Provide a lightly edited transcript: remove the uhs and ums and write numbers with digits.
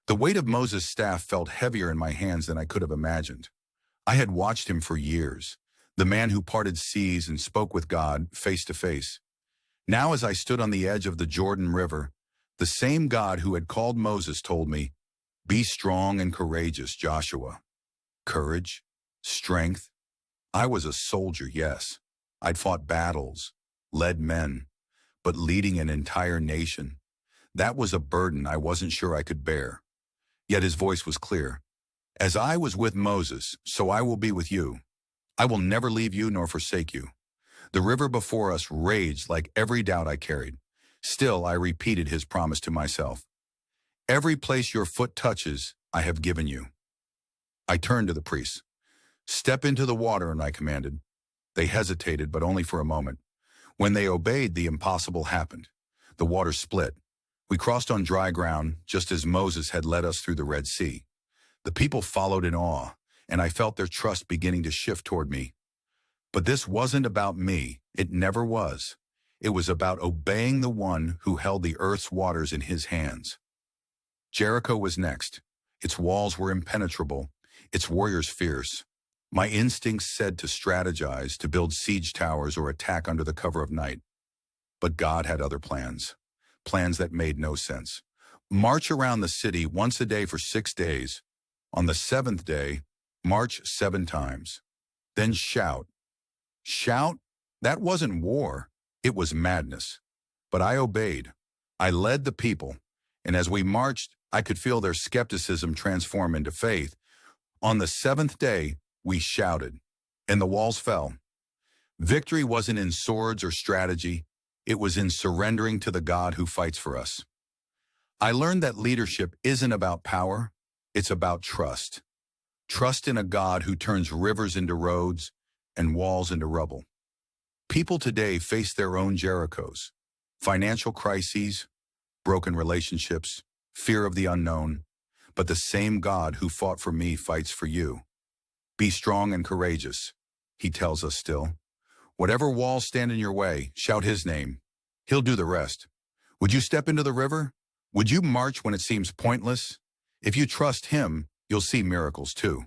The weight of Moses' staff felt heavier in my hands than I could have imagined. I had watched him for years, the man who parted seas and spoke with God face to face. Now as I stood on the edge of the Jordan River, the same God who had called Moses told me, "Be strong and courageous, Joshua." Courage, strength. I was a soldier, yes. I'd fought battles, led men, but leading an entire nation, that was a burden I wasn't sure I could bear. Yet his voice was clear. As I was with Moses, so I will be with you. I will never leave you nor forsake you. The river before us raged like every doubt I carried. Still, I repeated his promise to myself. Every place your foot touches, I have given you. I turned to the priests. Step into the water, and I commanded. They hesitated, but only for a moment. When they obeyed, the impossible happened. The water split. We crossed on dry ground, just as Moses had led us through the Red Sea. The people followed in awe, and I felt their trust beginning to shift toward me. But this wasn't about me. It never was. It was about obeying the one who held the earth's waters in his hands. Jericho was next. Its walls were impenetrable, its warriors fierce. My instincts said to strategize, to build siege towers or attack under the cover of night. But God had other plans, plans that made no sense. March around the city once a day for 6 days. On the 7th day, march 7 times. Then shout. Shout? That wasn't war. It was madness. But I obeyed. I led the people, and as we marched, I could feel their skepticism transform into faith. On the 7th day, we shouted, and the walls fell. Victory wasn't in swords or strategy. It was in surrendering to the God who fights for us. I learned that leadership isn't about power. It's about trust. Trust in a God who turns rivers into roads and walls into rubble. People today face their own Jerichos, financial crises, broken relationships, fear of the unknown, but the same God who fought for me fights for you. Be strong and courageous, he tells us still. Whatever walls stand in your way, shout his name. He'll do the rest. Would you step into the river? Would you march when it seems pointless? If you trust him, you'll see miracles too.